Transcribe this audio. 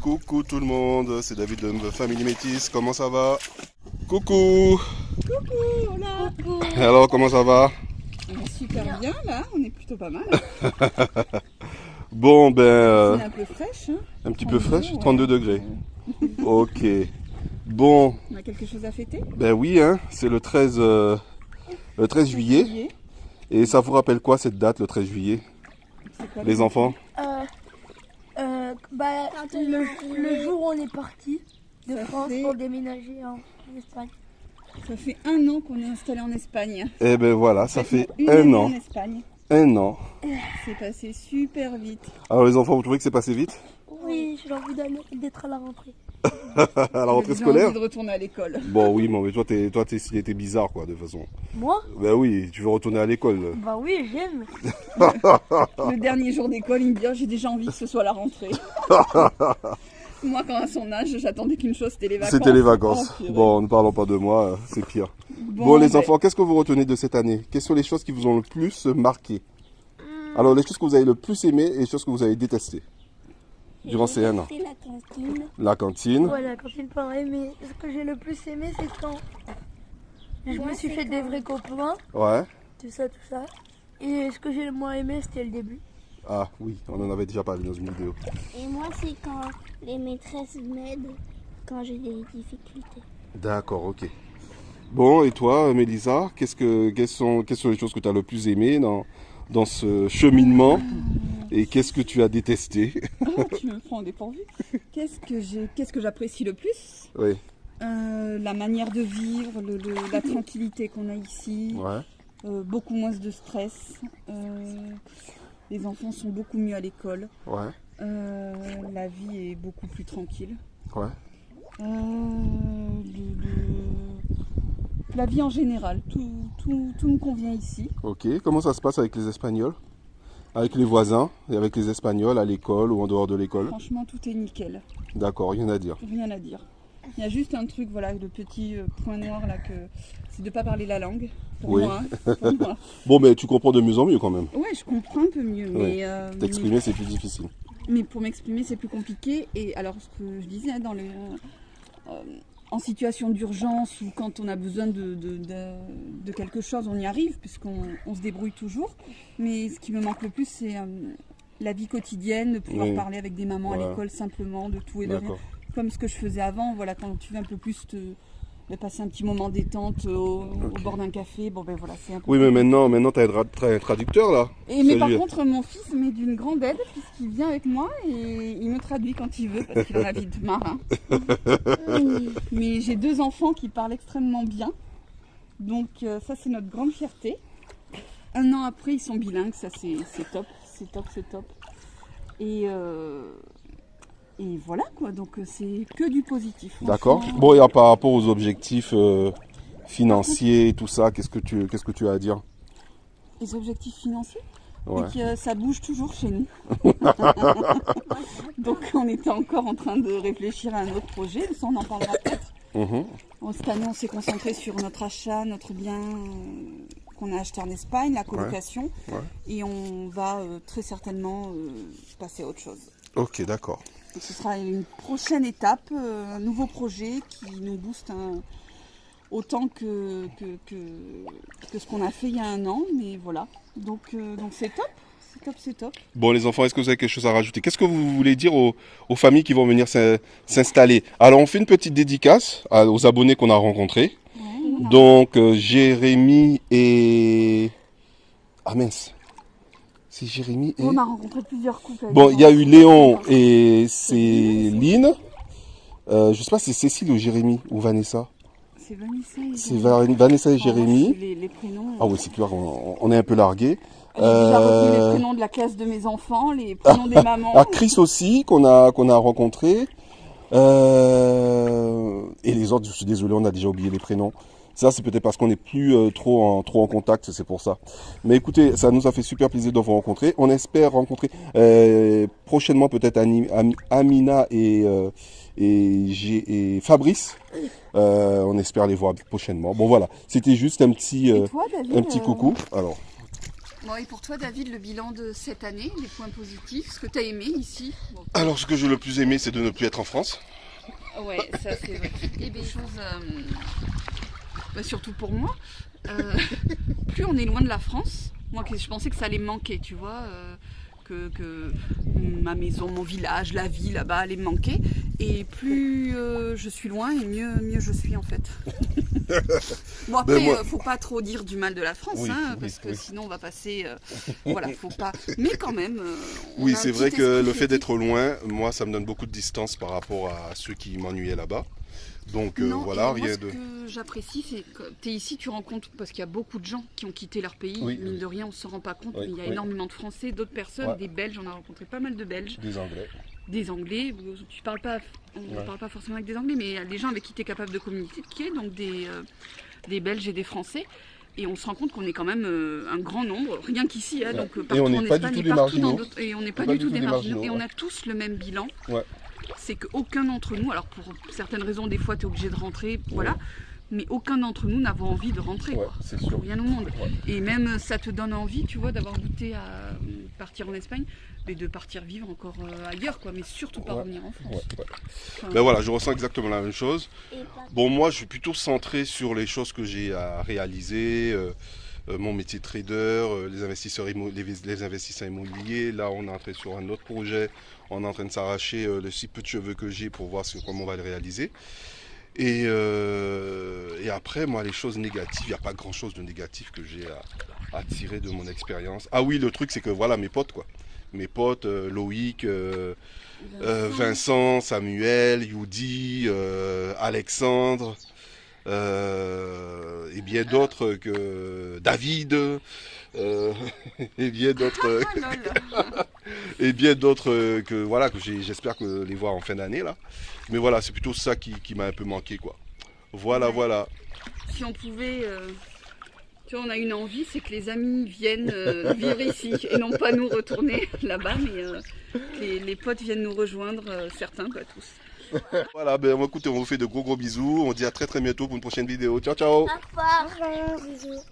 Coucou tout le monde, c'est David de Family Métis, comment ça va? Coucou! Coucou, hola. Coucou. Alors comment ça va? Super bien là, on est plutôt pas mal. Bon ben... C'est un peu fraîche. Hein, un petit peu fraîche, ouais. 32 degrés. Ok. Bon. On a quelque chose à fêter? Ben oui, hein, c'est le 13 juillet. Et ça vous rappelle quoi cette date, le 13 juillet? Quoi, les enfants? Le jour où on est parti de Ça France fait- pour déménager en Espagne. Ça fait 1 an qu'on est installé en Espagne. Eh ben voilà, ça fait Une un année an. en Espagne. Un an. C'est passé super vite. Alors les enfants, vous trouvez que c'est passé vite? Oui, j'ai envie d'être à la rentrée. À la rentrée J'ai scolaire? envie de retourner à l'école. Bon oui, mais toi t'es bizarre quoi de toute façon. Moi? Ben oui, tu veux retourner à l'école. Bah oui, j'aime. Le dernier jour d'école, il me dit oh, j'ai déjà envie que ce soit la rentrée. Moi, quand à son âge, j'attendais qu'une chose, c'était les vacances. C'était les vacances. Oh, purée. Bon, ne parlons pas de moi, c'est pire. Bon les ben, enfants, qu'est-ce que vous retenez de cette année? Quelles sont les choses qui vous ont le plus marqué? Alors les choses que vous avez le plus aimé et les choses que vous avez détestées durant ces 1 an. C'est la cantine. La cantine. Ouais, la cantine pareil, mais ce que j'ai le plus aimé, c'est quand je me suis fait des vrais copains, Ouais. tout ça. Et ce que j'ai le moins aimé, c'était le début. Ah oui, on en avait déjà parlé dans une vidéo. Et moi, c'est quand les maîtresses m'aident quand j'ai des difficultés. D'accord, ok. Bon, et toi, Mélissa, quelles sont les choses que tu as le plus aimé dans ce cheminement et qu'est-ce que tu as détesté? Oh, tu me prends au dépourvu. Qu'est-ce que j'apprécie le plus? Oui, La manière de vivre, la tranquillité qu'on a ici, ouais, beaucoup moins de stress. Les enfants sont beaucoup mieux à l'école. ouais, La vie est beaucoup plus tranquille. ouais. La vie en général, tout me convient ici. Ok, comment ça se passe avec les Espagnols? Avec les voisins et avec les Espagnols à l'école ou en dehors de l'école? Franchement, tout est nickel. D'accord, rien à dire. Rien à dire. Il y a juste un truc, voilà, le petit point noir là, c'est de ne pas parler la langue. Pour Oui. moi. Pour moi. Bon, mais tu comprends de mieux en mieux quand même. Ouais, je comprends un peu mieux, Oui. T'exprimer, c'est plus difficile. mais pour m'exprimer, c'est plus compliqué. Et alors, ce que je disais, hein, en situation d'urgence ou quand on a besoin de quelque chose, on y arrive, puisqu'on se débrouille toujours. Mais ce qui me manque le plus, c'est la vie quotidienne, de pouvoir Oui. parler avec des mamans Voilà. à l'école simplement, de tout et de rien. D'accord. Comme ce que je faisais avant, voilà, quand tu veux un peu plus de passer un petit moment détente au bord d'un café, bon ben voilà, c'est un peu... Oui, mais maintenant tu as un traducteur là. Mais par Salut. contre, mon fils m'est d'une grande aide puisqu'il vient avec moi et il me traduit quand il veut parce qu'il a la vie de marin. Mais j'ai 2 enfants qui parlent extrêmement bien, donc ça c'est notre grande fierté. 1 an après, ils sont bilingues, ça c'est top, c'est top. Et voilà quoi, donc c'est que du positif. D'accord. Franchement. Bon, et par rapport aux objectifs financiers et tout ça, qu'est-ce que tu as à dire? Les objectifs financiers, Ouais. et que ça bouge toujours chez nous. Donc on était encore en train de réfléchir à un autre projet, ça on en parlera peut-être. Mhm. Bon, cette année on s'est concentré sur notre achat, notre bien qu'on a acheté en Espagne, la colocation, Ouais. et on va très certainement passer à autre chose. Ok, d'accord. Et ce sera une prochaine étape, un nouveau projet qui nous booste autant que ce qu'on a fait il y a 1 an, mais voilà. Donc c'est top, c'est top. Bon, les enfants, est-ce que vous avez quelque chose à rajouter? Qu'est-ce que vous voulez dire aux familles qui vont venir s'installer? Alors, on fait une petite dédicace aux abonnés qu'on a rencontrés. Ouais, Donc, Jérémy et... Ah mince. C'est Jérémy et... on a rencontré plusieurs couples. avec Bon, des il y a enfants. eu Léon et Céline. Je sais pas si c'est Cécile ou Jérémy ou Vanessa. C'est Vanessa et C'est Jérémy. Vanessa et En revanche, Jérémy. les prénoms. Ah oui, c'est clair, on est un peu largué. J'ai déjà retenu les prénoms de la classe de mes enfants, les prénoms des mamans. Ah, Chris aussi, qu'on a rencontré. Et les autres, je suis désolé, on a déjà oublié les prénoms. Ça, c'est peut-être parce qu'on n'est plus trop en contact, c'est pour ça. Mais écoutez, ça nous a fait super plaisir de vous rencontrer. On espère rencontrer prochainement peut-être Amina et Fabrice. On espère les voir prochainement. Bon voilà, c'était juste un petit Et toi, David, coucou. Alors, Bon, et pour toi, David, le bilan de cette année, les points positifs, ce que tu as aimé ici? Bon. Alors, ce que j'ai le plus aimé, c'est de ne plus être en France. Ouais, ça c'est vrai. Et des choses, surtout pour moi, plus on est loin de la France, moi je pensais que ça allait me manquer, tu vois, que ma maison, mon village, la vie là-bas allait me manquer. Et plus je suis loin et mieux je suis en fait. Bon après, faut pas trop dire du mal de la France, parce que sinon on va passer, voilà, faut pas. Mais quand même. Oui, c'est vrai que le fait d'être loin, moi, ça me donne beaucoup de distance par rapport à ceux qui m'ennuyaient là-bas. Donc non, voilà, rien de. Ce que j'apprécie, c'est que tu es ici, tu rencontres, parce qu'il y a beaucoup de gens qui ont quitté leur pays, mine de rien, on ne se rend pas compte, mais il y a énormément de Français, d'autres personnes, des Belges, on a rencontré pas mal de Belges. Des Anglais, tu parles pas, on ne parle pas forcément avec des Anglais, mais des gens avec qui tu es capable de communiquer, donc des Belges et des Français. Et on se rend compte qu'on est quand même un grand nombre, rien qu'ici, donc partout en Espagne et partout dans d'autres. Et on n'est pas du tout des marginaux. Et on a tous le même bilan. C'est qu'aucun d'entre nous, alors pour certaines raisons, des fois tu es obligé de rentrer, voilà, mais aucun d'entre nous n'avons envie de rentrer, c'est sûr. Rien au monde. Et même ça te donne envie, tu vois, d'avoir goûté à partir en Espagne, mais de partir vivre encore ailleurs, quoi, mais surtout pas revenir en France. Ben voilà, je ressens exactement la même chose. Bon, moi je suis plutôt centré sur les choses que j'ai à réaliser. Mon métier de trader, les investisseurs immobiliers. Là, on est entré sur un autre projet. On est en train de s'arracher le si peu de cheveux que j'ai pour voir comment on va le réaliser. Et après, moi, les choses négatives, il n'y a pas grand-chose de négatif que j'ai à tirer de mon expérience. Ah oui, le truc, c'est que voilà, mes potes, quoi. Mes potes, Loïc, Vincent, Samuel, Youdi, Alexandre... et bien d'autres que David et bien d'autres et bien d'autres que voilà que j'espère que les voir en fin d'année là, mais voilà, c'est plutôt ça qui m'a un peu manqué, quoi. Voilà. Si on pouvait tu vois, on a une envie, c'est que les amis viennent vivre ici et non pas nous retourner là-bas, mais que les potes viennent nous rejoindre, certains, pas tous. Voilà, ben écoutez, on vous fait de gros bisous. On dit à très bientôt pour une prochaine vidéo. Ciao. Au revoir. Bisous.